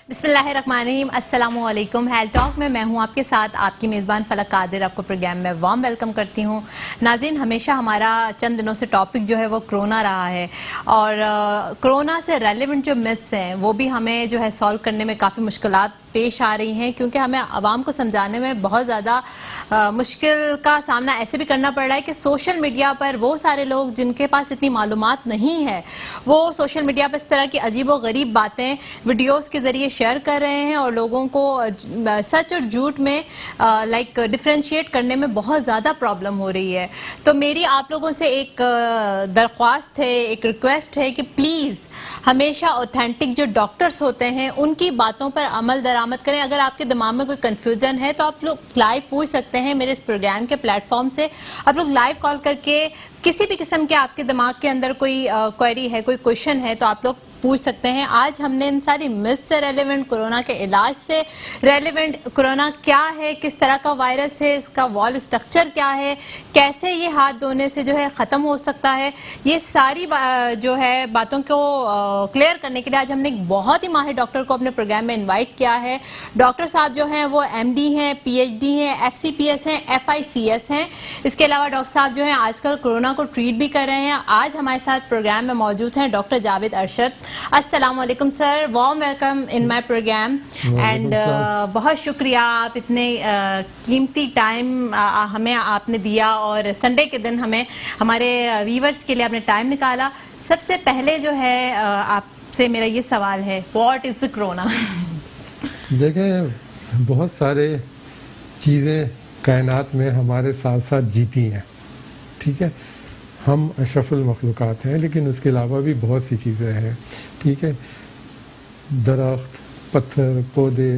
बिस्मिल्लाहिर्रहमानिर्रहीम, अस्सलामुअलैकुम। Health talk में मैं हूं आपके साथ आपकी मेज़बान फलक कादिर। आपको प्रोग्राम में वार्म वेलकम करती हूं। नाज़रीन, हमेशा हमारा चंद दिनों से टॉपिक जो है वो कोरोना रहा है और कोरोना से रेलेवेंट जो मिथ्स हैं वो भी हमें जो है सॉल्व करने में काफ़ी मुश्किलात पेश आ रही हैं, क्योंकि हमें आवाम को समझाने में बहुत ज़्यादा मुश्किल का सामना ऐसे भी करना पड़ रहा है कि सोशल मीडिया पर वो सारे लोग जिनके पास इतनी मालूमात नहीं है वो सोशल मीडिया पर इस तरह की अजीबो गरीब बातें वीडियोस के ज़रिए शेयर कर रहे हैं और लोगों को सच और झूठ में डिफ्रेंशिएट करने में बहुत ज़्यादा प्रॉब्लम हो रही है। तो मेरी आप लोगों से एक दरख्वास्त है, एक रिक्वेस्ट है कि प्लीज़ हमेशा ऑथेंटिक जो डॉक्टर्स होते हैं उनकी बातों पर अमल दरामद करें। अगर आपके दिमाग में कोई कन्फ्यूजन है तो आप लोग लाइव पूछ सकते हैं मेरे इस प्रोग्राम के प्लेटफॉर्म से। आप लोग लाइव कॉल करके किसी भी किस्म के आपके दिमाग के अंदर कोई क्वेरी है, कोई क्वेश्चन है तो आप लोग पूछ सकते हैं। आज हमने इन सारी मिस से रेलेवेंट, कोरोना के इलाज से रेलेवेंट, कोरोना क्या है, किस तरह का वायरस है, इसका वॉल स्ट्रक्चर क्या है, कैसे ये हाथ धोने से जो है ख़त्म हो सकता है, ये सारी जो है बातों को क्लियर करने के लिए आज हमने एक बहुत ही माहिर डॉक्टर को अपने प्रोग्राम में इन्वाइट किया है। डॉक्टर साहब जो हैं वो MD हैं, PhD हैं, FCPS हैं, FICS हैं। इसके अलावा डॉक्टर साहब जो हैं आजकल कोरोना को ट्रीट भी कर रहे हैं। आज हमारे साथ प्रोग्राम में मौजूद हैं डॉक्टर जावेद अरशद। अस्सलाम वालेकुम sir, warm welcome in my programme and बहुत शुक्रिया आप इतने कीमती टाइम हमें आपने दिया और संडे के दिन हमें हमारे व्यूअर्स के लिए आपने टाइम निकाला। सबसे पहले जो है आपसे मेरा ये सवाल है, व्हाट इज कोरोना? देखें, बहुत सारे चीज़ें कायनात में हमारे साथ साथ जीती हैं, ठीक है। हम अशरफुल मखलूक़ात हैं, लेकिन उसके अलावा भी बहुत सी चीज़ें हैं, ठीक है। दरख्त, पत्थर, पौधे,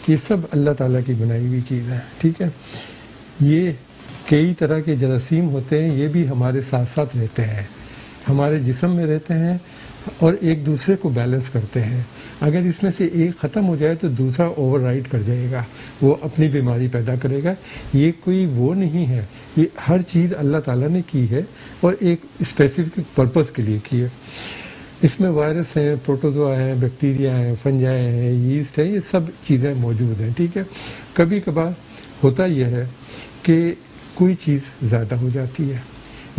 ये सब अल्लाह ताला की बनाई हुई चीज़ है, ठीक है। ये कई तरह के जरासीम होते हैं, ये भी हमारे साथ साथ रहते हैं, हमारे जिस्म में रहते हैं और एक दूसरे को बैलेंस करते हैं। अगर इसमें से एक ख़त्म हो जाए तो दूसरा ओवरराइड कर जाएगा, वो अपनी बीमारी पैदा करेगा। ये कोई वो नहीं है, ये हर चीज़ अल्लाह ताला ने की है और एक स्पेसिफिक पर्पस के लिए की है। इसमें वायरस हैं, प्रोटोजोआ हैं, बैक्टीरिया हैं, फंजाई हैं, यीस्ट है, ये सब चीज़ें मौजूद हैं, ठीक है। कभी कभार होता यह है कि कोई चीज़ ज़्यादा हो जाती है,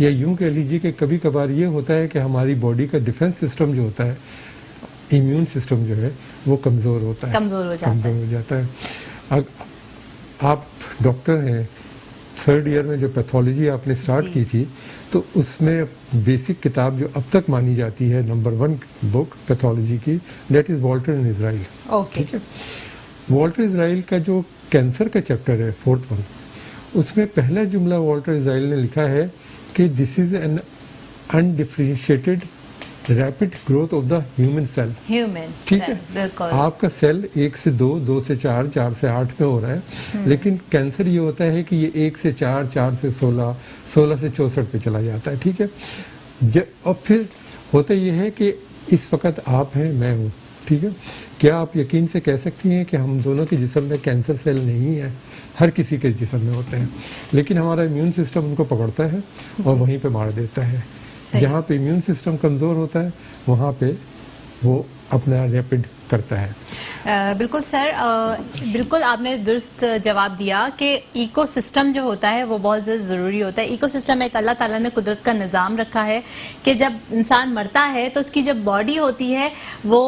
या यूँ कह लीजिए कि कभी कभार ये होता है कि हमारी बॉडी का डिफेंस सिस्टम जो होता है, इम्यून सिस्टम जो है वो कमज़ोर होता है, कमज़ोर हो जाता है। आप डॉक्टर हैं, 3rd ईयर में जो पैथोलॉजी आपने स्टार्ट की थी तो उसमें बेसिक किताब जो अब तक मानी जाती है नंबर 1 बुक पैथोलॉजी की, that is Walter in Israel, ठीक है। वॉल्टर इज़राइल का जो कैंसर का चैप्टर है 4th वन, उसमें पहला जुमला वॉल्टर इज़राइल ने लिखा है कि this is an undifferentiated rapid growth of the human cell, ठीक है। आपका सेल 1 से 2, 2 से 4, 4 से 8 में हो रहा है, लेकिन कैंसर ये होता है कि ये 1 से 4, 4 से 16, 16 से 64 पे चला जाता है, ठीक है। और फिर होता ये है कि इस वक्त आप हैं, मैं हूँ, ठीक है। क्या आप यकीन से कह सकती हैं कि हम दोनों के जिस्म में कैंसर सेल नहीं है? हर किसी के जिस्म में होते हैं, लेकिन हमारा इम्यून सिस्टम उनको पकड़ता है और वहीं पे मार देता है। जहाँ पे इम्यून सिस्टम कमज़ोर होता है वहाँ पे वो अपना रैपिड करता है। बिल्कुल सर, बिल्कुल आपने दुरुस्त जवाब दिया कि इकोसिस्टम जो होता है वो बहुत ज़्यादा ज़रूरी होता है। इकोसिस्टम एक अल्लाह ताला ने कुदरत का निज़ाम रखा है कि जब इंसान मरता है तो उसकी जब बॉडी होती है वो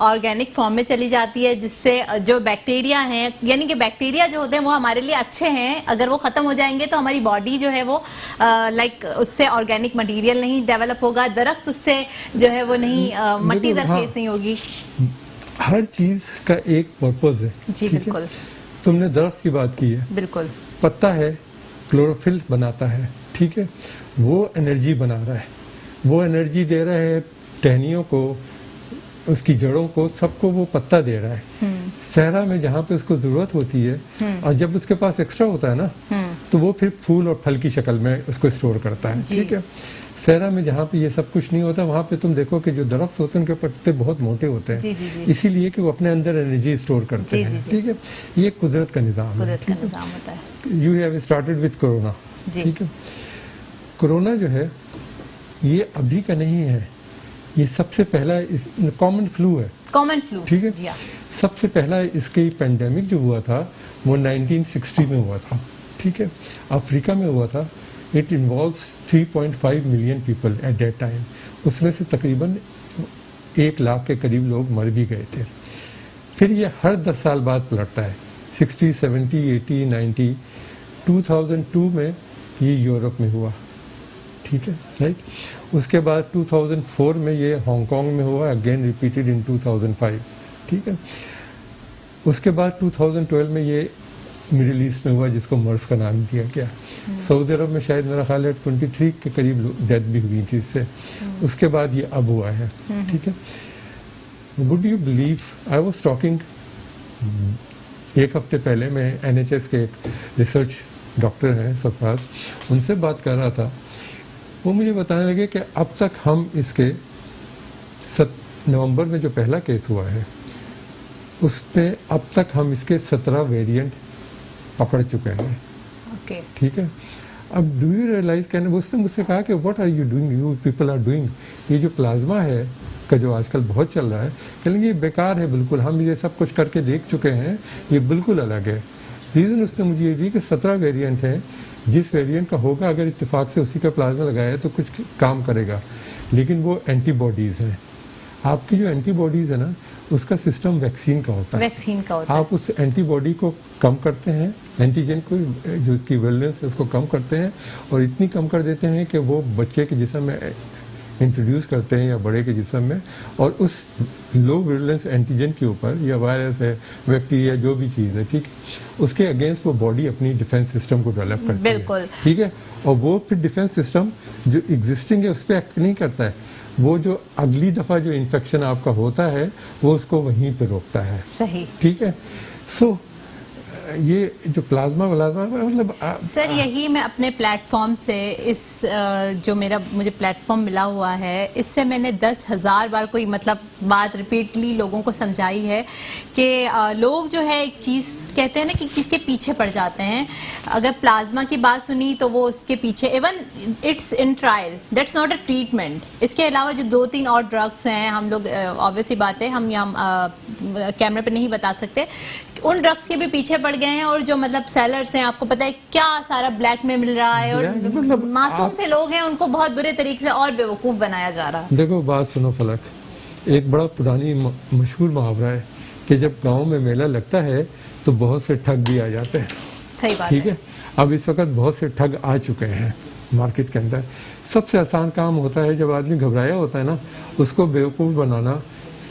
ऑर्गेनिक फॉर्म में चली जाती है, जिससे जो बैक्टीरिया हैं, यानी कि बैक्टीरिया जो होते हैं वो हमारे लिए अच्छे हैं, अगर वो ख़त्म हो जाएंगे तो हमारी बॉडी जो है वो उससे ऑर्गेनिक मटीरियल नहीं डेवलप होगा, दरख्त उससे जो है वो नहीं मट्टी दरखेज नहीं होगी। हर चीज का एक पर्पस है जी, बिल्कुल। तुमने दरख्त की बात की है, बिल्कुल। पत्ता है, क्लोरोफिल बनाता है, ठीक है, वो एनर्जी बना रहा है, वो एनर्जी दे रहा है टहनियों को, उसकी जड़ों को, सबको वो पत्ता दे रहा है। सहरा में जहाँ पे उसको जरूरत होती है और जब उसके पास एक्स्ट्रा होता है ना तो वो फिर फूल और फल की शक्ल में उसको स्टोर करता है, ठीक है। सहरा में जहाँ पे ये सब कुछ नहीं होता वहाँ पे तुम देखो कि जो दरख्त होते हैं उनके पत्ते बहुत मोटे होते हैं, इसीलिए कि वो अपने अंदर एनर्जी स्टोर करते हैं, ठीक है। ये कुदरत का निज़ाम है। You have started with corona, ठीक है। कोरोना जो है ये अभी का नहीं है, ये सबसे पहला कॉमन फ्लू है, कॉमन फ्लू, ठीक है। सबसे पहला इसकी पेंडेमिक जो हुआ था वो 1960 में हुआ था, ठीक है। अफ्रीका में हुआ था। It involves 3.5 million people at that time. उसमें से तकरीबन 1 लाख के करीब लोग मर भी गए थे। फिर ये हर 10 साल बाद पलटता है, 60, 70, 80, 90। 2002 में ये यूरोप में हुआ, ठीक है, राइट। उसके बाद 2004 में ये हांगकांग में हुआ, अगेन रिपीटेड इन 2005, ठीक है। उसके बाद 2012 में ये मिडिल ईस्ट में हुआ, जिसको मर्स का नाम दिया गया। सऊदी अरब में शायद मेरा ख्याल है 23 के करीब डेथ भी हुई थी इससे। उसके बाद ये अब हुआ है, ठीक है। Would you believe, I was talking 1 हफ्ते पहले, मैं NHS के एक रिसर्च डॉक्टर हैं सरफराज, उनसे बात कर रहा था। वो मुझे बताने लगे कि अब तक हम इसके नवंबर में जो पहला केस हुआ है उसमें अब तक हम इसके 17 वेरिएंट पकड़ चुके हैं, ओके, ठीक है। अब डू यू रियलाइज, कहने उसने मुझसे कहा कि what are you doing, you people are doing, ये जो प्लाज्मा है का जो आजकल बहुत चल रहा है, कहेंगे ये बेकार है बिल्कुल, हम ये सब कुछ करके देख चुके हैं, ये बिल्कुल अलग है। रीज़न उसने मुझे ये दी कि 17 वेरिएंट है, जिस वेरिएंट का होगा अगर इत्तेफाक से उसी का प्लाज्मा लगाया तो कुछ काम करेगा, लेकिन वो एंटीबॉडीज़ हैं। आपकी जो एंटीबॉडीज़ है ना, उसका सिस्टम वैक्सीन का होता है, वैक्सीन का होता आप उस एंटीबॉडी को कम करते हैं, एंटीजन को जो उसकी वेलनेस है उसको कम करते हैं, और इतनी कम कर देते हैं कि वो बच्चे के जिस्म में इंट्रोड्यूस करते हैं या बड़े के जिस्म में, और उस लो विरुलेंस एंटीजन के ऊपर, या वायरस है, बैक्टीरिया, जो भी चीज़ है, ठीक, उसके अगेंस्ट वो बॉडी अपनी डिफेंस सिस्टम को डेवलप करती है, ठीक है। और वो फिर डिफेंस सिस्टम जो एग्जिस्टिंग है उस पर एक्ट नहीं करता है, वो जो अगली दफ़ा जो इन्फेक्शन आपका होता है वो उसको वहीं पे रोकता है, सही, ठीक है। सो ये जो प्लाज्मा मतलब सर, यही मैं अपने प्लेटफॉर्म से इस जो मुझे प्लेटफॉर्म मिला हुआ है, इससे मैंने 10,000 बार कोई मतलब बात रिपीटली लोगों को समझाई है कि लोग जो है एक चीज़ कहते हैं ना कि चीज़ के पीछे पड़ जाते हैं। अगर प्लाज्मा की बात सुनी तो वो उसके पीछे, even it's in trial, that's not a treatment. इसके अलावा जो 2-3 और ड्रग्स हैं, हम लोग ऑब्वियसली बात है, हम यहाँ कैमरे पे नहीं बता सकते, उन ड्रग्स के भी पीछे पड़ गए हैं, और जो मतलब सेलर्स हैं, आपको पता है क्या सारा ब्लैक में मिल रहा है, और मतलब मासूम से लोग हैं उनको बहुत बुरे तरीके से और बेवकूफ़ बनाया जा रहा है। देखो बात सुनो फलक, एक बड़ा पुरानी मशहूर मुहावरा है कि जब गांव में मेला लगता है तो बहुत से ठग भी आ जाते हैं, सही बात, ठीक है। अब इस वक्त बहुत से ठग आ चुके हैं मार्केट के अंदर। सबसे आसान काम होता है, जब आदमी घबराया होता है ना, उसको बेवकूफ़ बनाना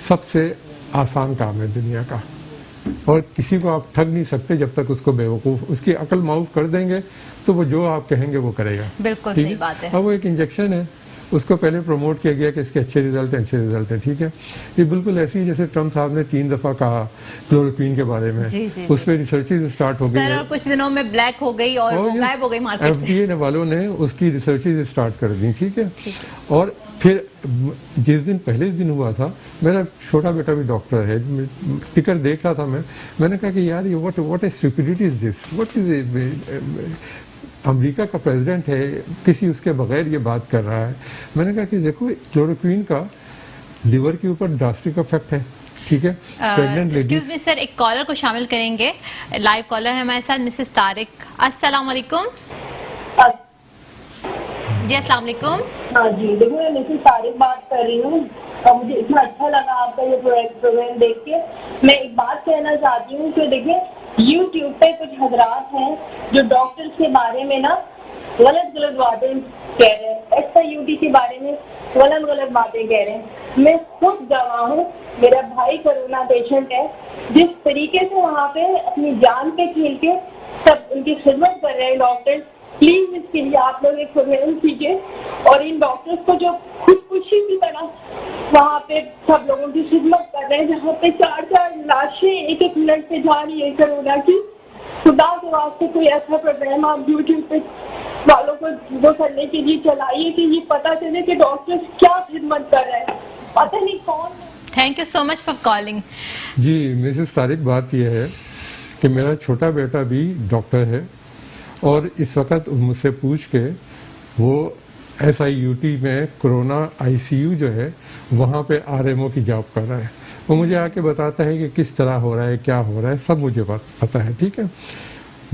सबसे आसान काम है दुनिया का, और किसी को आप ठग नहीं सकते जब तक उसको बेवकूफ़, उसकी अकल माऊफ कर देंगे तो वो जो आप कहेंगे वो करेगा, बिल्कुल सही बात है। अब वो एक इंजेक्शन है, उसको पहले प्रमोट किया गया कि इसके अच्छे रिजल्ट हैं, ठीक है। ये बिल्कुल ऐसी ही जैसे ट्रम्प साहब ने 3 दफ़ा कहा क्लोरोक्वीन के बारे में, उस पर रिसर्चेज स्टार्ट हो गई, और कुछ दिनों में ब्लैक हो गई और वो गायब हो गई मार्केट से। FDA वालों ने उसकी रिसर्चेज स्टार्ट कर दी, ठीक है। और फिर जिस दिन पहले दिन हुआ था, मेरा छोटा बेटा भी डॉक्टर है, टिकर देख रहा था मैंने कहा कि यार ये what stupidity is this, what is, America का प्रेसिडेंट है, किसी उसके बगैर ये बात कर रहा है। मैंने कहा कि देखो क्लोरोक्वीन का लिवर के ऊपर ड्रास्टिक इफेक्ट है, ठीक है। Pregnant ladies, excuse me sir, एक कॉलर को शामिल करेंगे, लाइव कॉलर है हमारे साथ, मिसेस तारिक। अस्सलाम वालेकुम। जी अस्सलाम वालेकुम। हाँ जी, देखो मैं मिसेस तारिक बात कर रही हूँ, और मुझे इतना अच्छा लगा आपका ये प्रोग्राम देख के। मैं एक बात कहना चाहती हूँ कि देखिए YouTube पे कुछ हजरात हैं जो डॉक्टर्स के बारे में ना गलत बातें कह रहे हैं, SIUD के बारे में गलत बातें कह रहे हैं। मैं खुद गवाह हूँ, मेरा भाई कोरोना पेशेंट है, जिस तरीके से वहाँ पे अपनी जान पे खेल के सब उनकी खिदमत कर रहे हैं डॉक्टर्स, प्लीज इसके लिए आप लोग एक प्रोग्राम कीजिए, और इन डॉक्टर्स को जो खुदकुशी की तरह वहाँ पे सब लोगों की खिदमत कर रहे हैं, जहाँ पे 4-4 लाशें एक मिनट पे जा रही है कोरोना की, खुदा के वास्ते कोई ऐसा प्रोग्राम आप YouTube पे वालों को वो करने के लिए चलाइए कि ये पता चले कि डॉक्टर्स क्या खिदमत कर रहे हैं, पता नहीं कौन। Thank you so much for calling. जी मिसेस तारिक, बात यह है कि मेरा छोटा बेटा भी डॉक्टर है, और इस वक्त मुझसे पूछ के वो SIUT में कोरोना ICU जो है वहाँ पे RMO की जॉब कर रहा है। वो मुझे आके बताता है कि किस तरह हो रहा है, क्या हो रहा है, सब मुझे पता है। ठीक है,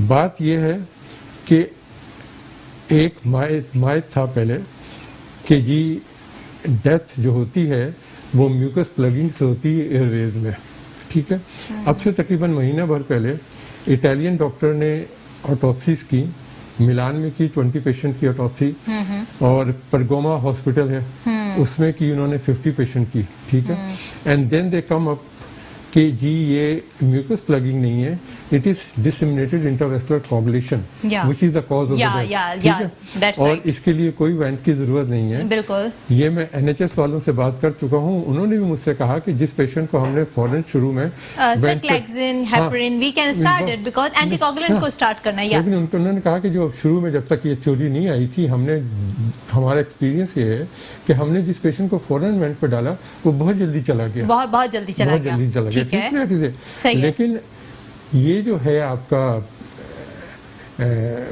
बात यह है कि एक माइथ था पहले कि जी डेथ जो होती है वो म्यूकस प्लगिंग से होती है एयरवेज में। ठीक है, अब से तकरीबन महीना भर पहले इटालियन डॉक्टर ने ऑटोप्सीज की, मिलान में की 20 पेशेंट की ऑटोप्सी, और परगोमा हॉस्पिटल है उसमें की उन्होंने 50 पेशेंट की। ठीक है, and then they come up कि जी ये म्यूकस प्लगिंग नहीं है, it is disseminated intravascular coagulation which is the cause of the death. और इसके लिए कोई वेंट की जरूरत नहीं है। बिल्कुल, ये मैं NHS वालों से बात कर चुका हूँ, उन्होंने भी मुझसे कहा कि जिस पेशेंट को हमने फौरन शुरू में सेक्लेक्सिन, heparin we can start it because anticoagulant को स्टार्ट करना है। लेकिन उन्होंने कहा कि जो शुरू में जब तक ये थ्योरी नहीं आई थी, हमारा एक्सपीरियंस ये है कि हमने जिस पेशेंट को फौरन वेंट पे डाला वो बहुत जल्दी चला गया, बहुत जल्दी चला गया। ठीक है, लेकिन ये जो है आपका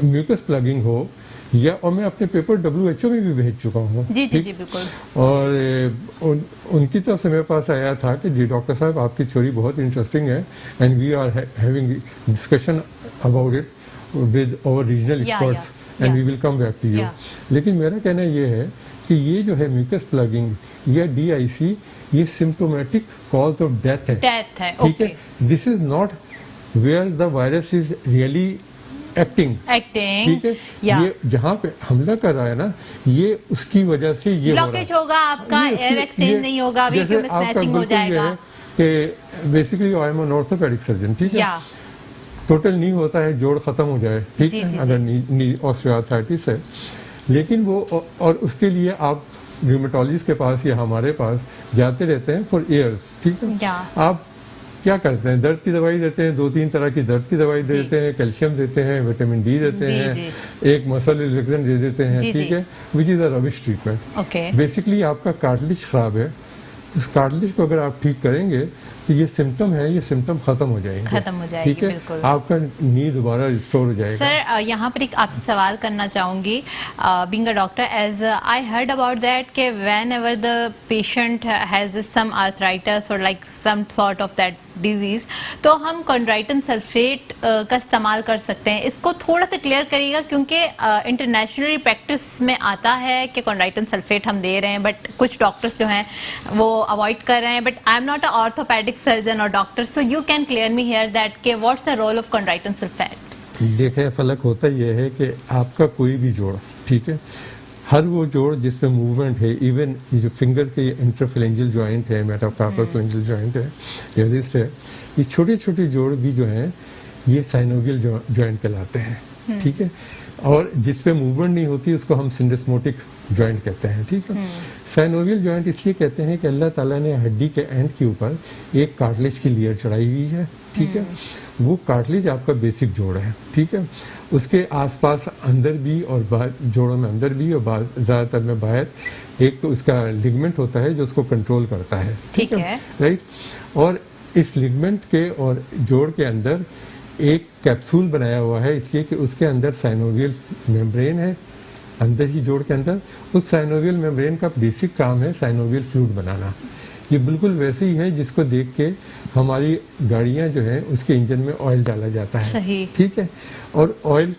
म्यूकस प्लगिंग हो या, और मैं अपने पेपर WHO में भी भेज चुका हूँ। जी बिल्कुल। और उनकी तरफ से मेरे पास आया था कि जी डॉक्टर साहब आपकी थ्योरी बहुत इंटरेस्टिंग है and we are having discussion about it with our regional experts and we will come back to you. लेकिन मेरा कहना ये है कि ये जो है म्यूकस प्लगिंग या DIC ये सिम्टोमेटिक कॉज ऑफ डेथ है। ठीक है, this is not where the virus is really acting. ठीक है, ये जहाँ पे हमला कर रहा है ना, ये उसकी वजह से ये ब्लॉकेज होगा, आपका एयर एक्सचेंज नहीं होगा, वैक्यूम मिसमैचिंग हो जाएगा। कि basically I am an orthopaedic surgeon. ठीक है, टोटल नी होता है जोड़ खत्म हो जाए। ठीक है, अगर नी ऑस्टियोआर्थराइटिस है, लेकिन वो और उसके लिए आप र्यूमेटोलॉजिस्ट के पास या हमारे पास जाते रहते हैं फॉर ईयर्स। ठीक है, आप क्या करते हैं, दर्द की दवाई देते हैं, 2-3 तरह की दर्द की दवाई देते हैं, कैल्शियम देते हैं, विटामिन D देते हैं, एक मसल रिलैक्सेंट दे देते हैं। ठीक है, which is a rubbish treatment. Basically आपका कार्टिलेज खराब है, उस कार्टिलेज को अगर आप ठीक करेंगे तो ये सिम्टम है, ये सिम्टम खत्म हो जाएंगे। ठीक है, आपका नी दोबारा रिस्टोर हो जाएगा। सर यहाँ पर एक आपसे सवाल करना चाहूंगी, being a doctor, as I heard about that कि whenever the patient has some arthritis और like some sort of that disease, तो हम कॉन्ड्राइटिन सल्फेट का इस्तेमाल कर सकते हैं। इसको थोड़ा सा क्लियर करिएगा, क्योंकि इंटरनेशनली प्रैक्टिस में आता है कि कॉन्ड्राइटिन सल्फेट हम दे रहे हैं, बट कुछ डॉक्टर्स जो हैं वो अवॉइड कर रहे हैं। But I am not a orthopaedic surgeon और doctor, so you can clear me here that के what's the role of chondroitin sulphate. देखें, फर्क होता यह है कि आपका कोई भी जोड़, ठीक है, हर वो जोड़ जिसमें मूवमेंट है, इवन जो फिंगर के इंटरफेरेंजियल जॉइंट है, मेटाकार्पोफेरेंजियल जॉइंट है या रिस्ट है, ये छोटे छोटे जोड़ भी जो हैं ये साइनोवियल जॉइंट कहलाते हैं। ठीक है, और जिसपे मूवमेंट नहीं होती उसको हम सिंडेस्मोटिक जॉइंट कहते हैं। ठीक है, साइनोवियल जॉइंट इसलिए कहते हैं कि अल्लाह ताला ने हड्डी के एंड के ऊपर एक कार्टिलेज की लेयर चढ़ाई हुई है। ठीक है, वो कार्टिलेज आपका बेसिक जोड़ है। ठीक है, उसके आसपास अंदर भी और बाहर, जोड़ों में अंदर भी और ज्यादातर में बाहर एक तो उसका लिगमेंट होता है जो उसको कंट्रोल करता है। ठीक है, राइट, और इस लिगमेंट के और जोड़ के अंदर एक कैप्सूल बनाया हुआ है, इसलिए कि उसके अंदर साइनोवियल मेम्ब्रेन है, अंदर ही जोड़ के अंदर। उस साइनोवियल मेम्ब्रेन का बेसिक काम है साइनोवियल फ्लूइड बनाना। ये बिल्कुल वैसे ही है जिसको देख के हमारी गाड़ियां जो है उसके इंजन में ऑयल डाला जाता है। सही। ठीक है, और ऑयल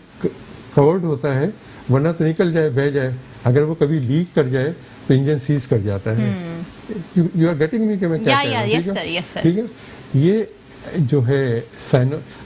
कवर्ड होता है, वरना तो निकल जाए, बह जाए, अगर वो कभी लीक कर जाए तो इंजन सीज कर जाता है। यू आर गेटिंग मी कि मैं क्या कह रहा हूं? ठीक है, ये जो है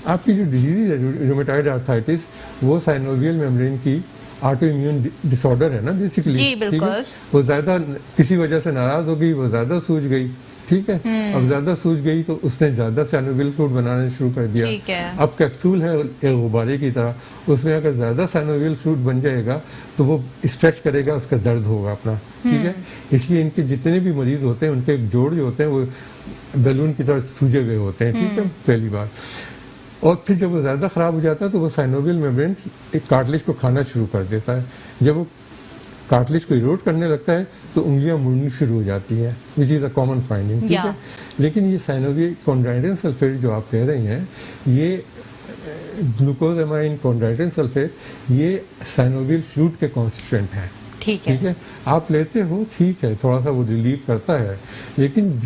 आपकी जो डिजीज है रूमेटॉइड आर्थराइटिस, वो साइनोवियल मेम्ब्रेन की ऑटो इम्यून डिसऑर्डर है ना बेसिकली। जी बिल्कुल। वो ज्यादा किसी वजह से नाराज हो गई, वो ज्यादा सूज गई। ठीक है, अब ज्यादा सूज गई तो उसने ज्यादा साइनोवियल फ्लूइड बनाना शुरू कर दिया। ठीक है। अब कैप्सूल है एक गुब्बारे की तरह, उसमें अगर ज्यादा साइनोवियल फ्लूइड बन जाएगा तो वो स्ट्रेच करेगा, उसका दर्द होगा अपना। ठीक है, इसलिए इनके जितने भी मरीज होते हैं उनके जोड़ जो होते हैं वो बैलून की तरह सूजे हुए होते हैं। ठीक है, पहली बार। और फिर जब वो ज्यादा खराब हो जाता है तो वो साइनोवियल मेम्ब्रेन एक कार्टिलेज को खाना शुरू कर देता है। जब वो कार्टिलेज को इरोड करने लगता है तो उंगलियां मुड़नी शुरू हो जाती है, which is a common finding. ठीक है, लेकिन ये साइनोवियल कॉन्ड्राइटिन सल्फेट जो आप कह रही हैं, ये ग्लूकोजामाइन कॉन्ड्राइटिन सल्फेट, ये साइनोवियल फ्लूइड के कॉन्स्टिट्यूएंट हैं। ठीक है। ठीक है, आप लेते हो, ठीक है, थोड़ा सा वो रिलीव करता है, लेकिन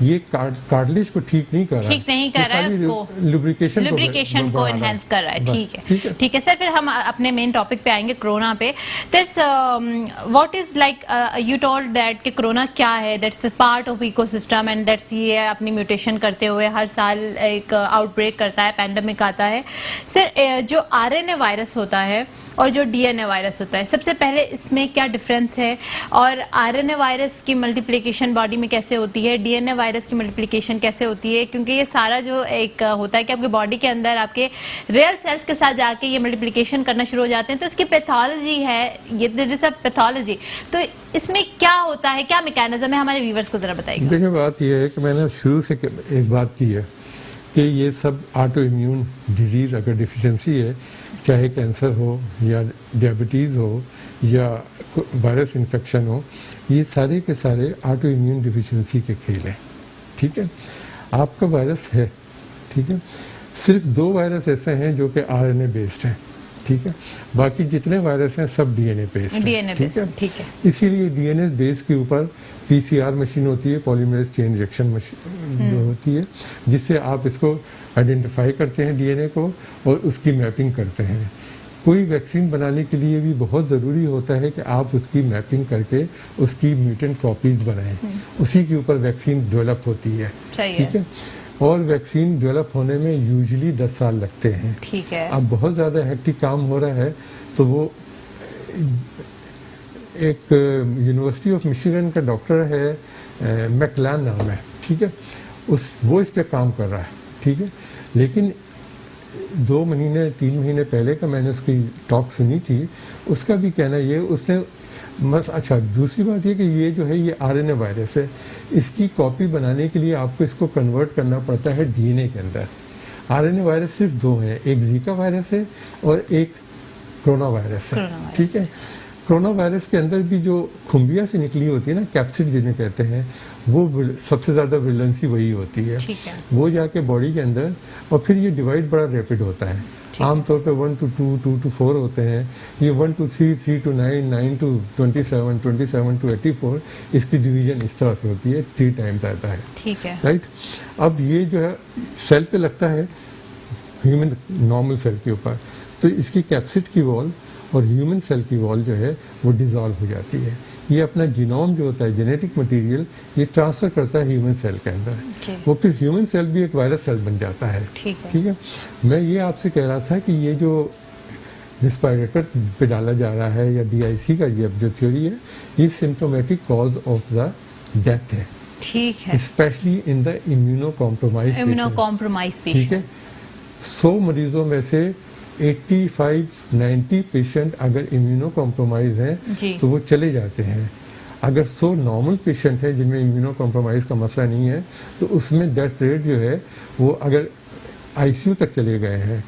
ये कार्टिलेज को ठीक नहीं कर रहा है, ठीक नहीं कर रहा है, उसको लुब्रिकेशन को एनहेंस कर रहा है। ठीक है, ठीक है, ठीक है सर। फिर हम अपने मेन टॉपिक पे आएंगे, कोरोना पे। That's what is like you told that कि कोरोना क्या है, that's a part of ecosystem and that's ये अपनी म्यूटेशन करते हुए हर साल एक आउटब्रेक करता है, पैंडेमिक आता है। सर जो आरएनए वायरस होता है और जो डीएनए वायरस होता है, सबसे पहले इसमें क्या डिफरेंस है, और आरएनए वायरस की मल्टीप्लिकेशन बॉडी में कैसे होती है, डीएनए वायरस की मल्टीप्लिकेशन कैसे होती है, क्योंकि ये सारा जो एक होता है कि आपके बॉडी के अंदर आपके रियल सेल्स के साथ जाके ये मल्टीप्लिकेशन करना शुरू हो जाते हैं, तो इसकी पैथोलॉजी है, ये सब पैथोलॉजी, तो इसमें क्या होता है, क्या मैकेनिज्म है, हमारे व्यूअर्स को जरा बताइएगा। देखिए, बात यह है कि मैंने शुरू से एक बात की है कि ये सब ऑटो इम्यून डिजीज अगर डिफिशिएंसी है, चाहे कैंसर हो या डायबिटीज़ हो या वायरस इन्फेक्शन हो, ये सारे के सारे ऑटो इम्यून डिफिशिएंसी के खेल हैं। ठीक है, आपका वायरस है, ठीक है, सिर्फ 2 वायरस ऐसे हैं जो कि आरएनए बेस्ड हैं, ठीक है, बाकी जितने वायरस हैं सब डीएनए बेस्ड हैं, ठीक है। इसीलिए डीएनए बेस के ऊपर पीसीआर मशीन होती है, पॉलीमरेज चेन रिएक्शन मशीन होती है, जिससे आप इसको आइडेंटिफाई करते हैं डीएनए को और उसकी मैपिंग करते हैं। कोई वैक्सीन बनाने के लिए भी बहुत ज़रूरी होता है कि आप उसकी मैपिंग करके उसकी म्यूटेंट कॉपीज बनाएं, उसी के ऊपर वैक्सीन डेवलप होती है, ठीक है, और वैक्सीन डेवलप होने में यूजुअली 10 साल लगते हैं। ठीक है, अब बहुत ज़्यादा हेक्टिक काम हो रहा है, तो वो एक यूनिवर्सिटी ऑफ मिशिगन का डॉक्टर है, मैकलान नाम है, ठीक है, वो इस पर काम कर रहा है, ठीक है, लेकिन 2 महीने 3 महीने पहले का मैंने उसकी टॉक सुनी थी, उसका भी कहना ये, उसने अच्छा, दूसरी बात ये कि ये जो है ये आरएनए वायरस है, इसकी कॉपी बनाने के लिए आपको इसको कन्वर्ट करना पड़ता है डीएनए के अंदर। आरएनए वायरस सिर्फ 2 हैं, एक जीका वायरस है और एक कोरोना वायरस है, ठीक है। कोरोना वायरस के अंदर भी जो खुम्बिया से निकली होती है ना, कैप्सिड जिन्हें कहते हैं, वो सबसे ज़्यादा विलेंसी वही होती है, वो जाके बॉडी के अंदर, और फिर ये डिवाइड बड़ा रैपिड होता है, आमतौर पे 1 to 2, 2 to 4 होते हैं, ये 1 to 3, 3 to 9, 9 to 27, 27 to 84, इसकी डिवीजन इस तरह से होती है, 3 टाइम्स आता है, ठीक है, राइट। अब ये जो है सेल पे लगता है, ह्यूमन नॉर्मल सेल के ऊपर, तो इसकी कैप्सिड की वॉल और ह्यूमन सेल की वॉल जो है वो डिजॉल्व हो जाती है। ये अपना जीनोम जो होता है, जेनेटिक मटेरियल, ये ट्रांसफर करता है ह्यूमन सेल के अंदर, वो फिर ह्यूमन सेल भी एक वायरस सेल बन जाता है, ठीक है। मैं ये आपसे कह रहा था कि ये जो रेस्पिरेटर पे डाला जा रहा है या डीआईसी का ये जो थ्योरी है, ये symptomatic cause of the death है, ठीक है, specially in the immuno compromise, ठीक है। 100 मरीजों में से 85-90 पेशेंट अगर इम्यूनो कॉम्प्रोमाइज हैं तो वो चले जाते हैं। अगर 100 नॉर्मल पेशेंट हैं जिनमें इम्यूनो कॉम्प्रोमाइज का मसला नहीं है, तो उसमें डेथ रेट जो है वो, अगर आईसीयू तक चले गए हैं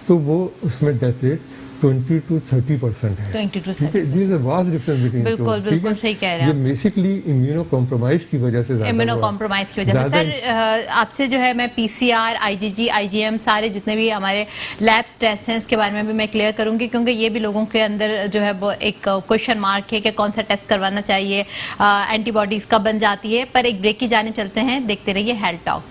तो वो उसमें डेथ रेट 20 to 30% है, 20 to 30%, ठीक है। This is a vast difference between, बिल्कुल सही कह रहे हैं, ये बेसिकली इम्यूनो कॉम्प्रोमाइज की वजह से, इम्यूनो कॉम्प्रोमाइज की वजह से। सर आपसे जो है मैं पीसीआर, आईजीजी, आईजीएम, सारे जितने भी हमारे लैब्स टेस्ट हैं इसके बारे में भी मैं क्लियर करूंगी, क्योंकि ये भी लोगों के अंदर जो है वो एक क्वेश्चन मार्क है कि कौन सा टेस्ट करवाना चाहिए, एंटीबॉडीज कब बन जाती है। पर एक ब्रेक की जाने चलते हैं, देखते रहिए health talk.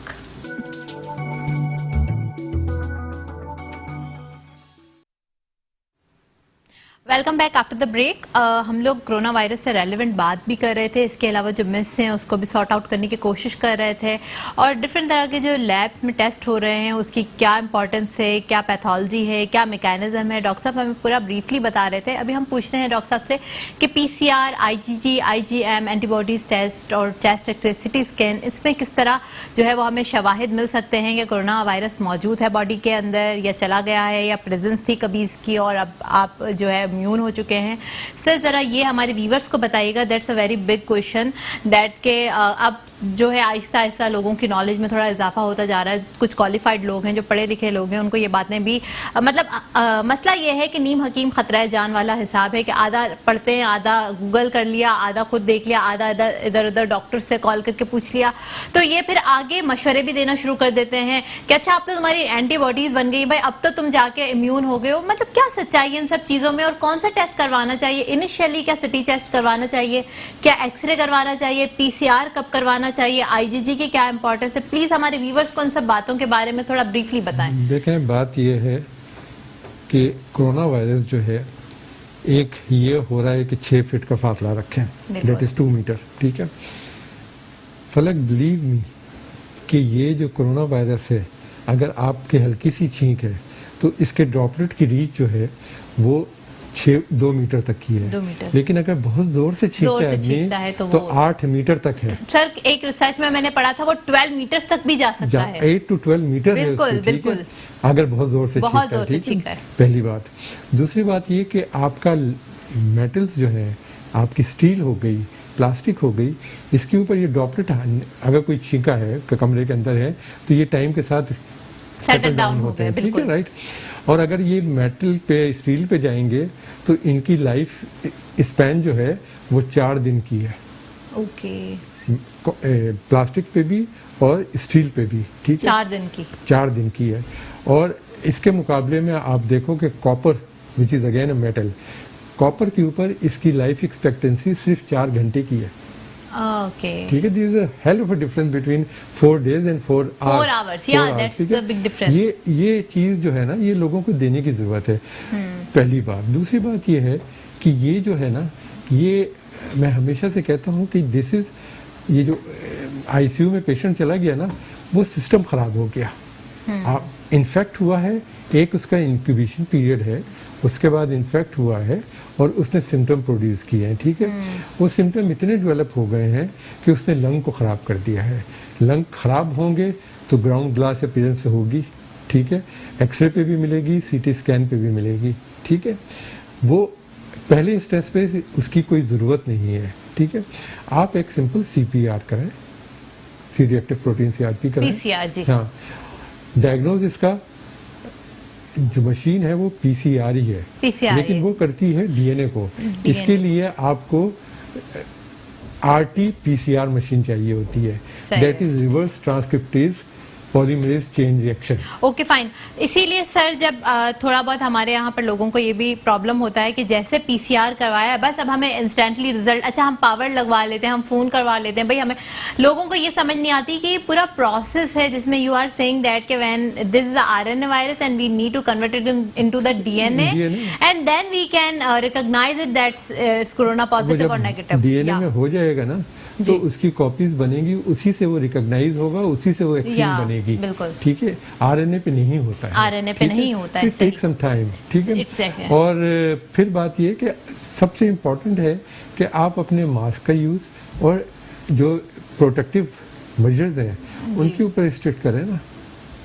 Welcome back after the break. हम लोग कोरोना वायरस से रेलेवेंट बात भी कर रहे थे, इसके अलावा जो मिस हैं उसको भी सॉर्ट आउट करने की कोशिश कर रहे थे, और डिफरेंट तरह के जो लैब्स में टेस्ट हो रहे हैं उसकी क्या इंपॉर्टेंस है, क्या पैथोलॉजी है, क्या मैकेनिज्म है, डॉक्टर साहब हमें पूरा ब्रीफली बता रहे थे। अभी हम पूछते हैं डॉक्टर साहब से कि PCR, IgG, IgM, antibodies test और टेस्ट सिटी स्कैन, इसमें किस तरह जो है वो हमें शवाहिद मिल सकते हैं कि कोरोना वायरस मौजूद है बॉडी के अंदर, या चला गया है, या प्रेजेंस थी कभी इसकी और अब आप जो है इम्यून हो चुके हैं। सर जरा ये हमारे व्यूवर्स को बताइएगा, that's a very big question, that के अब जो है आहिस्ता आहिस्ता लोगों की नॉलेज में थोड़ा इजाफा होता जा रहा है। कुछ क्वालिफाइड लोग हैं, जो पढ़े लिखे लोग हैं, उनको ये बातें भी मतलब मसला ये है कि नीम हकीम खतरा है जान वाला हिसाब है कि आधा पढ़ते हैं, आधा गूगल कर लिया, आधा खुद देख लिया, आधा इधर उधर डॉक्टर से कॉल करके पूछ लिया, तो ये फिर आगे मशवरे भी देना शुरू कर देते हैं कि अच्छा अब तो तुम्हारी एंटीबॉडीज बन गई भाई, अब तो तुम जाके इम्यून हो गए हो। मतलब क्या सच्चाई है इन सब चीज़ों में, और कौन सा टेस्ट करवाना चाहिए इनिशियली? क्या सिटी टेस्ट करवाना चाहिए, क्या एक्सरे करवाना चाहिए, पीसीआर कब करवाना चाहिए, आईजीजी की क्या इंपॉर्टेंस है? प्लीज हमारे व्यूवर्स को उन सब बातों के बारे में थोड़ा ब्रीफली बताएं। देखें, बात यह है कि कोरोना वायरस जो है, एक ये हो रहा है कि 6 फीट का फासला रखें, दैट इज 2 मीटर, ठीक है। फलक, बिलीव मी कि ये जो कोरोना वायरस है, अगर आपके हल्की सी छींक है तो इसके ड्रॉपलेट की रीच जो है वो 2 मीटर तक की है। 2 मीटर। लेकिन अगर बहुत जोर से छींकता है आदमी तो 8 मीटर तक है। सर, एक रिसर्च में मैंने पढ़ा था वो 12 मीटर तक भी जा सकता है। 8 to 12 मीटर है उसको, ठीक है, अगर बहुत जोर से छींकता है। पहली बात। दूसरी बात ये कि आपका मेटल्स जो है, आपकी स्टील हो गई, प्लास्टिक हो गई, इसके ऊपर ये ड्रॉपलेट अगर कोई छींका है, कमरे के अंदर है, तो ये टाइम के साथ सेटल डाउन होते हैं, ठीक है, राइट। और अगर ये मेटल पे, स्टील पे जाएंगे तो इनकी लाइफ स्पैन जो है वो 4 दिन की है। ओके। प्लास्टिक पे भी और स्टील पे भी, ठीक है, 4 दिन की है। और इसके मुकाबले में आप देखो कि copper, which is again a metal, copper के ऊपर इसकी लाइफ एक्सपेक्टेंसी सिर्फ 4 घंटे की है। ओके, ठीक है, this is a hell of a difference between 4 days and 4 hours। या दैट्स अ बिग डिफरेंस। ये चीज जो है ना, ये लोगों को देने की जरूरत है, पहली बात। दूसरी बात ये है कि ये जो है ना, ये मैं हमेशा से कहता हूँ कि दिस इज, ये जो आईसीयू में पेशेंट चला गया ना, वो सिस्टम खराब हो गया। इन्फेक्ट हुआ है, एक उसका इंक्यूबेशन पीरियड है, उसके बाद इन्फेक्ट हुआ है और उसने सिम्टम प्रोड्यूस किए हैं, ठीक है। वो सिम्टम इतने डेवलप हो गए हैं कि उसने लंग को ख़राब कर दिया है। लंग खराब होंगे तो ग्राउंड ग्लास अपीयरेंस होगी, ठीक है, एक्सरे पे भी मिलेगी, सीटी स्कैन पे भी मिलेगी, ठीक है। वो पहले स्टेज पे उसकी कोई ज़रूरत नहीं है, ठीक है। आप एक सिंपल CPR करें, सी रिएक्टिव प्रोटीन CRP करें, PCR जी। हाँ, डायग्नोज इसका जो मशीन है वो PCR ही है, लेकिन वो करती है DNA को। इसके लिए आपको RT-PCR मशीन चाहिए होती है, that is reverse transcriptase polymerase chain reaction. Okay, fine. इसीलिए सर, जब थोड़ा बहुत हमारे यहाँ पर लोगों को ये भी प्रॉब्लम होता है कि जैसे PCR करवाया, बस अब हमें इंस्टेंटली रिजल्ट, अच्छा हम पावर लगवा लेते हैं, हम फोन करवा लेते हैं। भाई, हमें लोगों को ये समझ नहीं आती कि ये पूरा प्रोसेस है जिसमें यू आर सेइंग दैट कि when this is RNA virus and we need to convert it into the DNA and then we can recognise it that's corona positive और नेगेटिव। DNA में हो जाएगा ना, तो उसकी कॉपीज बनेगी, उसी से वो रिकॉग्नाइज होगा, उसी से वो वैक्सीन बनेगी, ठीक है। RNA पे नहीं होता है, RNA पे नहीं होता है, टेक सम टाइम, ठीक है। और फिर बात ये कि सबसे इम्पोर्टेंट है कि आप अपने मास्क का यूज और जो प्रोटेक्टिव मेजर्स हैं उनके ऊपर स्ट्रिक्ट करें ना,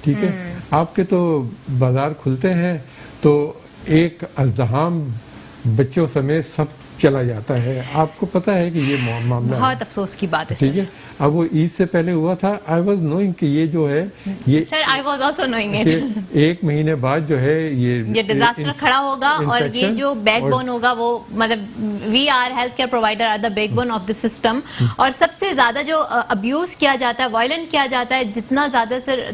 ठीक है। आपके तो बाजार खुलते हैं तो एक अज़दहाम बच्चों समेत सब चला जाता है, आपको पता है कि ये मामला बहुत अफसोस की बात है, ठीक है। अब वो ईद से पहले हुआ था, आई वाज नोइंग कि ये जो है, ये sir I was also knowing it, 1 महीने बाद जो है ये डिजास्टर खड़ा होगा और ये जो बैकबोन होगा वो, मतलब we are health care provider are the backbone of the system. और सबसे ज्यादा जो अब्यूज किया जाता है, वायलेंट किया जाता है, जितना ज्यादा सर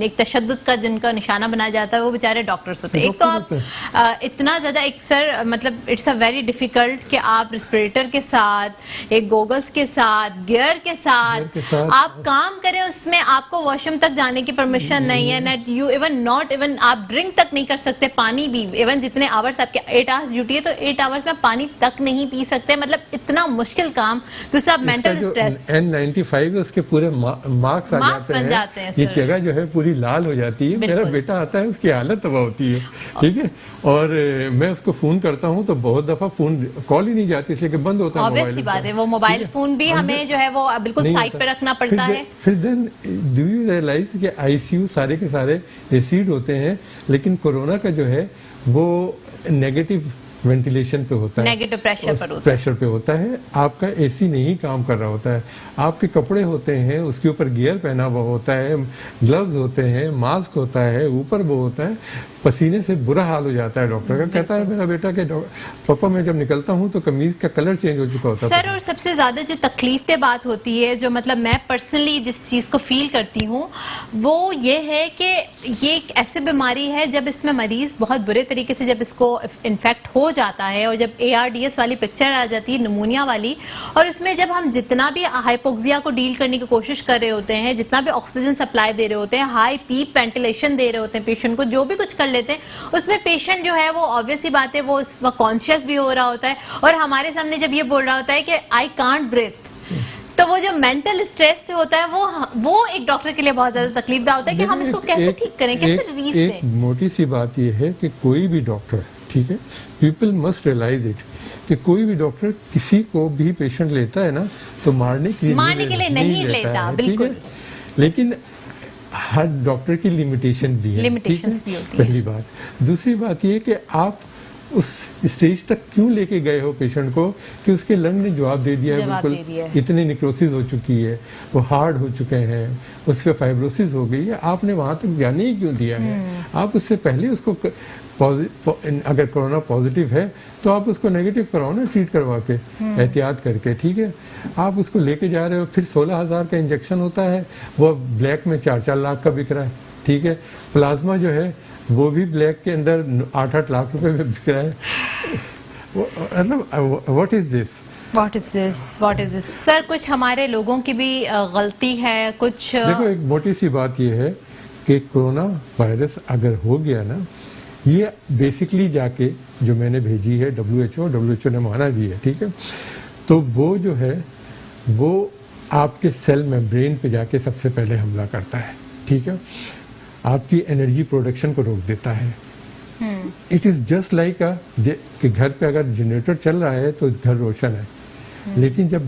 एक तशद्दुद का जिनका निशाना बनाया जाता है, वो बेचारे डॉक्टर्स होते हैं। एक तो आप इतना ज्यादा, एक सर मतलब इट्स अ वेरी डिफिकल्ट कि आप रेस्पिरेटर के साथ, एक गोगल्स के साथ, गियर के साथ आप काम करें, उसमें आपको वॉशरूम तक जाने की परमिशन नहीं है, net you even not even आप ड्रिंक तक नहीं कर सकते, पानी भी इवन जितने आवर्स आपके 8 आवर्स ड्यूटी है तो 8 आवर्स में पानी तक नहीं पी सकते, मतलब इतना मुश्किल काम। दूसरा मेंटल स्ट्रेस, N95 है, उसके पूरे मार्क्स आ जाते हैं, ये जगह जो है पूरी लाल हो जाती है। मेरा बेटा आता है, उसकी हालत तबाह होती है, ठीक है। और मैं उसको फोन करता हूँ तो बहुत दफा फोन कॉल ही नहीं जाती, इसलिए कि बंद होता है। ऑब्वियस सी बात है, वो मोबाइल फोन भी हमें जो है वो बिल्कुल साइड पे रखना पड़ता है। फिर देन डू यू रियलाइज कि आईसीयू सारे के सारे एसिड होते हैं, लेकिन कोरोना का जो है वो नेगेटिव वेंटिलेशन पे होता है, नेगेटिव प्रेशर पे होता है। आपका एसी नहीं काम कर रहा होता है, आपके कपड़े होते हैं, उसके ऊपर गियर पहना हुआ होता है, ग्लव्स होते हैं, मास्क होता है, ऊपर वो होता है, पसीने से बुरा हाल हो जाता है। डॉक्टर का कहता है मेरा बेटा कि पापा मैं जब निकलता हूँ तो कमीज का कलर चेंज हो चुका होता है सर। और सबसे ज्यादा जो तकलीफ बात होती है, जो मतलब मैं पर्सनली जिस चीज को फील करती हूँ वो ये है कि ये एक ऐसी बीमारी है जब इसमें मरीज बहुत बुरे तरीके से जब इसको इन्फेक्ट हो हो जाता है और जब ARDS वाली पिक्चर आ जाती है, निमोनिया वाली, और उसमें जब हम जितना भी हाइपोक्सिया को डील करने की कोशिश कर रहे होते हैं, जितना भी ऑक्सीजन सप्लाई दे रहे होते हैं, हाई पीप वेंटिलेशन दे रहे होते हैं पेशेंट को, जो भी कुछ कर लेते हैं, उसमें पेशेंट जो है वो ऑब्वियस ही बात है वो उस वक्त कॉन्शियस भी हो रहा होता है और हमारे सामने जब ये बोल रहा होता है कि आई कांट ब्रीथ, तो वो जो मेंटल स्ट्रेस होता है वो एक डॉक्टर के लिए बहुत ज्यादा तकलीफदा होता है कि हम इसको कैसे ठीक करें, कैसे रिलीफ दें। एक मोटी सी बात ये है कि कोई भी डॉक्टर, ठीक है, पीपल मस्ट रियलाइज इट कि कोई भी डॉक्टर किसी को भी पेशेंट लेता है ना तो मारने के लिए नहीं लेता, बिल्कुल। लेकिन हर डॉक्टर की लिमिटेशन भी है, लिमिटेशंस भी होती है। पहली बात। दूसरी बात ये कि आप उस स्टेज तक क्यों लेके गए हो पेशेंट को कि उसके लंग ने जवाब दे दिया है, बिल्कुल इतनी निक्रोसिस हो चुकी है, वो हार्ड हो चुके हैं, उस पर फाइब्रोसिस हो गई है, आपने वहां तक जाने ही क्यों दिया है? आप उससे पहले उसको अगर कोरोना पॉजिटिव है तो आप उसको नेगेटिव कराओ ना, ट्रीट करवा के, एहतियात करके, ठीक है। आप उसको लेके जा रहे हो, फिर 16,000 का इंजेक्शन होता है, वो ब्लैक में 4-4 लाख का बिक रहा है, ठीक है। प्लाज्मा जो है वो भी ब्लैक के अंदर 8-8 लाख रुपए में बिक रहा है। मतलब व्हाट इज दिस सर? कुछ हमारे लोगों की भी गलती है, कुछ देखो एक मोटी सी बात ये है कि कोरोना वायरस अगर हो गया ना, ये बेसिकली जाके जो मैंने भेजी है WHO ने माना भी है, ठीक है, तो वो जो है वो आपके सेल मेम्ब्रेन पे जाके सबसे पहले हमला करता है, ठीक है, आपकी एनर्जी प्रोडक्शन को रोक देता है। इट इज जस्ट लाइक कि घर पे अगर जनरेटर चल रहा है तो घर रोशन है, लेकिन जब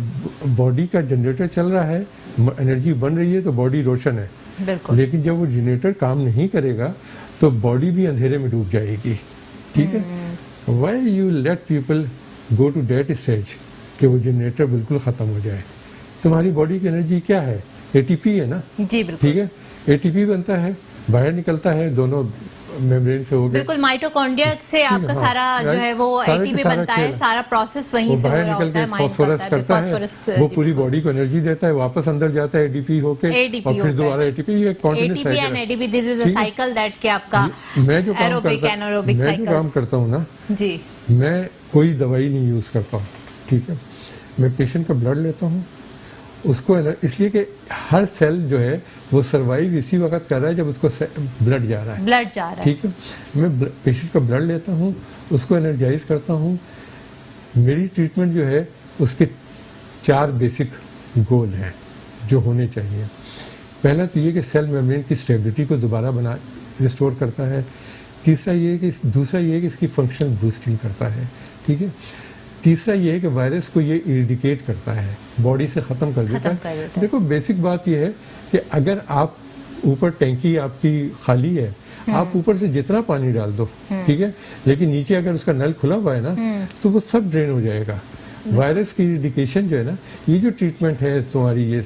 बॉडी का जनरेटर चल रहा है, एनर्जी बन रही है तो बॉडी रोशन है, लेकिन जब वो जनरेटर काम नहीं करेगा तो बॉडी भी अंधेरे में डूब जाएगी, ठीक है। Why you let people go to that stage कि वो जनरेटर बिल्कुल खत्म हो जाए? तुम्हारी बॉडी की एनर्जी क्या है? ATP है ना, जी बिल्कुल, ठीक है। ATP बनता है, बाहर निकलता है, दोनों मेम्ब्रेन से हो गया, बिल्कुल माइटोकॉन्ड्रिया से आपका सारा जो है वो ATP बनता है, सारा प्रोसेस वहीं से हो रहा होता है, फास्फोरस करता है, वो पूरी बॉडी को एनर्जी देता है, वापस अंदर जाता है ADP होके, और फिर दोबारा ATP, ये कंटीन्यूअस साइकिल है। ATP and ADP, this is a cycle that कि आपका एरोबिक एनारोबिक साइकिल। मैं जो काम करता हूँ ना जी, मैं कोई दवाई नहीं यूज करता हूँ, ठीक है। मैं पेशेंट का ब्लड लेता हूँ, उसको इसलिए कि हर सेल जो है वो सर्वाइव इसी वक्त कर रहा है जब उसको ब्लड जा रहा है, ठीक है। मैं पेशेंट का ब्लड लेता हूँ, उसको एनर्जाइज करता हूँ। मेरी ट्रीटमेंट जो है उसके 4 बेसिक गोल हैं जो होने चाहिए। पहला तो ये कि सेल मेम्ब्रेन की स्टेबिलिटी को दोबारा रिस्टोर करता है। दूसरा ये है कि इसकी फंक्शनल बूस्टिंग करता है, ठीक है। तीसरा ये है कि वायरस को ये इरिडिकेट करता है, बॉडी से खत्म कर देता है। देखो बेसिक बात ये है कि अगर आप ऊपर टैंकी आपकी खाली है, आप ऊपर से जितना पानी डाल दो, ठीक है, लेकिन नीचे अगर उसका नल खुला हुआ है ना तो वो सब ड्रेन हो जाएगा। वायरस की इरिडिकेशन जो है ना, ये जो ट्रीटमेंट है तुम्हारी ये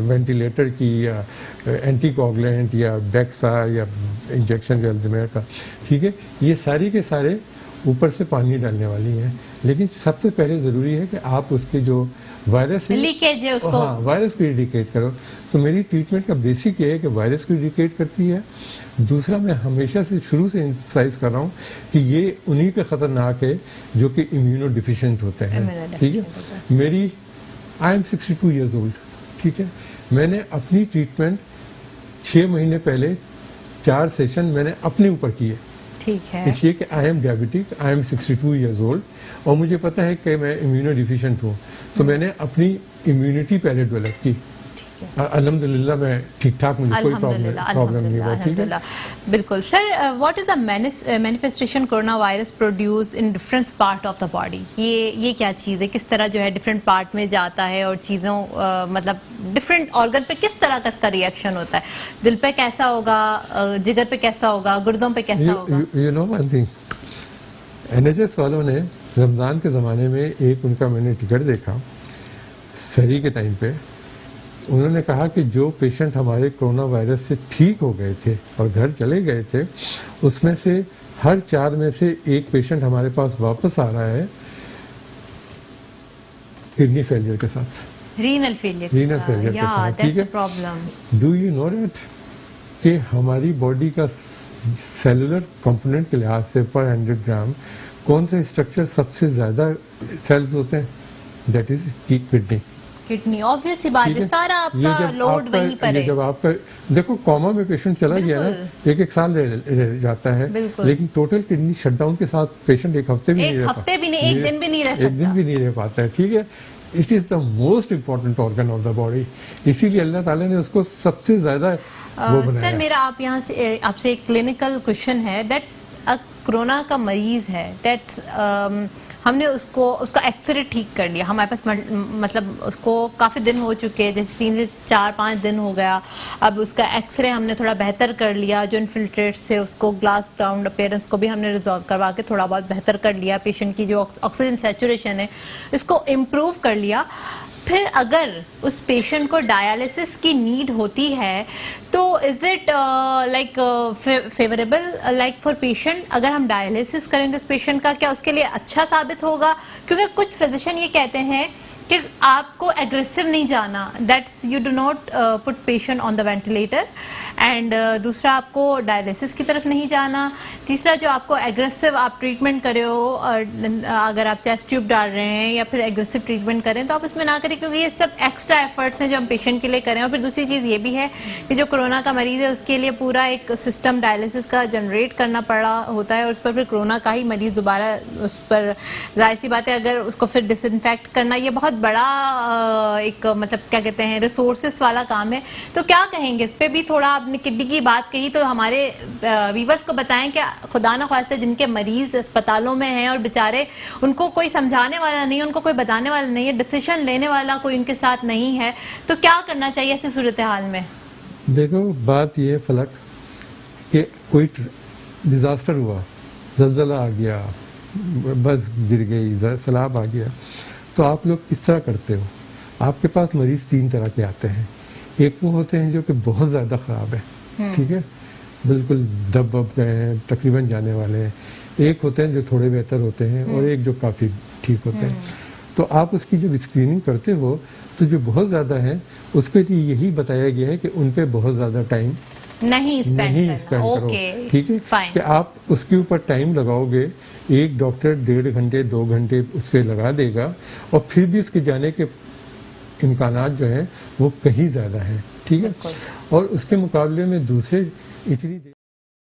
वेंटिलेटर की या एंटीकोगुलेंट या बेक्सा या इंजेक्शन एल्जमेयर का, ठीक है, ये सारी के सारे ऊपर से पानी डालने वाली हैं। लेकिन सबसे पहले ज़रूरी है कि आप उसके जो वायरस लीकेज है उसको, हाँ, वायरस को इरिडिकेट करो। तो मेरी ट्रीटमेंट का बेसिक ये है कि वायरस को इरिडिकेट करती है। दूसरा, मैं हमेशा से शुरू से एम्फसाइज कर रहा हूँ कि ये उन्हीं पे खतरनाक है जो कि इम्यूनो डिफिशिएंट होते हैं, ठीक है। आई एम 62 ईयर्स ओल्ड, ठीक है। मैंने अपनी ट्रीटमेंट 6 महीने पहले 4 सेशन मैंने अपने ऊपर किए, ठीक है, इसलिए कि I am diabetic, I am 62 years old, और मुझे पता है कि मैं इम्यूनो डिफिशिएंट हूँ, तो मैंने अपनी इम्यूनिटी पहले डेवलप की। अल्हम्दुलिल्लाह मैं ठीक ठाक, मुझे कोई प्रॉब्लम नहीं हुआ, ठीक है। बिल्कुल sir, what is the manifestation corona virus produce in different part of the body? ये क्या चीज़ है, किस तरह जो है डिफरेंट पार्ट में जाता है और चीज़ों मतलब डिफरेंट ऑर्गन पे किस तरह का इसका रिएक्शन होता है? दिल पे कैसा होगा, जिगर पे कैसा होगा, गुर्दों पे कैसा होगा? You know one thing, NHS वालों ने रमज़ान के ज़माने में एक उनका मैंने टिकट देखा सहरी के टाइम पे, उन्होंने कहा कि जो पेशेंट हमारे कोरोना वायरस से ठीक हो गए थे और घर चले गए थे, उसमें से हर 4 में से एक पेशेंट हमारे पास वापस आ रहा है किडनी फेलियर के साथ, रीनल फेलियर के साथ, ठीक है। डू यू नो दैट कि हमारी बॉडी का सेलुलर कंपोनेंट के लिहाज से पर 100 ग्राम कौन से स्ट्रक्चर सबसे ज्यादा सेल्स होते हैं? That is kidney. Kidney obvious ही बात है, सारा आपका लोड वहीं पर है। जब आपका देखो कोमा में पेशेंट चला गया ना, एक साल रह जाता है, लेकिन टोटल किडनी शटडाउन के साथ पेशेंट एक हफ्ते भी नहीं रह पाता, एक दिन भी नहीं रह सकता, एक दिन भी नहीं रह पाता है। ठीक है, it is the most important organ of the body, इसीलिए अल्लाह ताला ने उसको सबसे ज्यादा वो बनाया। सर मेरा आप यहाँ से आपसे एक क्लिनिकल क्वेश्चन है दैट कोरोना का मरीज है दैट्स हमने उसका एक्सरे ठीक कर लिया, हमारे पास मतलब उसको काफ़ी दिन हो चुके हैं, जैसे 3 से 4-5 दिन हो गया, अब उसका एक्सरे हमने थोड़ा बेहतर कर लिया, जो इन्फिल्ट्रेट से उसको ग्लास ग्राउंड अपीयरेंस को भी हमने रिजॉल्व करवा के थोड़ा बहुत बेहतर कर लिया, पेशेंट की जो ऑक्सीजन सैचुरेशन है इसको इम्प्रूव कर लिया। फिर अगर उस पेशेंट को डायलिसिस की नीड होती है तो is it like favourable like for patient, अगर हम डायलिसिस करेंगे उस पेशेंट का, क्या उसके लिए अच्छा साबित होगा? क्योंकि कुछ फिजिशियन ये कहते हैं कि आपको एग्रेसिव नहीं जाना, that's you do not put patient on the ventilator, and दूसरा आपको डायलिसिस की तरफ नहीं जाना, तीसरा जो आपको एग्रेसिव आप ट्रीटमेंट करे हो, अगर आप चेस्ट ट्यूब डाल रहे हैं या फिर एग्रेसिव ट्रीटमेंट करें तो आप इसमें ना करें, क्योंकि ये सब एक्स्ट्रा एफर्ट्स हैं जो हम पेशेंट के लिए करें। और फिर दूसरी चीज़ ये भी है कि जो कोरोना का मरीज है उसके लिए पूरा एक सिस्टम डायलिसिस का जनरेट करना पड़ा होता है, और उस पर फिर कोरोना का ही मरीज दोबारा उस पर, जाहिर सी बात है अगर उसको फिर डिसइंफेक्ट करना, ये बहुत बड़ा एक मतलब क्या कहते हैं रिसोर्सेस वाला काम है। तो क्या कहेंगे इस पे भी? थोड़ा आपने किडनी की बात कही तो हमारे व्यूवर्स को बताएं कि खुदा न ख्वास्ता जिनके मरीज अस्पतालों में हैं और बेचारे उनको कोई समझाने वाला नहीं है, उनको कोई बताने वाला नहीं है, डिसीजन लेने वाला कोई उनके साथ नहीं है, तो क्या करना चाहिए ऐसी सूरत हाल में? देखो बात ये फलक कि कोई डिजास्टर हुआ, जलजला आ गया, बस गिर गई, सैलाब आ गया, तो आप लोग किस तरह करते हो? आपके पास मरीज 3 तरह के आते हैं। एक वो होते हैं जो कि बहुत ज़्यादा ख़राब है, ठीक है, बिल्कुल दब गए हैं, तकरीबन जाने वाले हैं। एक होते हैं जो थोड़े बेहतर होते हैं, और एक जो काफ़ी ठीक होते हैं। तो आप उसकी जब स्क्रीनिंग करते हो तो जो बहुत ज़्यादा है उसके लिए यही बताया गया है कि उन पे बहुत ज़्यादा टाइम नहीं स्पेंड करो, ठीक है, कि आप उसके ऊपर टाइम लगाओगे, एक डॉक्टर 1.5 घंटे 2 घंटे उस पर लगा देगा, और फिर भी उसके जाने के इम्कानात जो हैं वो कहीं ज़्यादा हैं, ठीक है। और उसके मुकाबले में दूसरे इतनी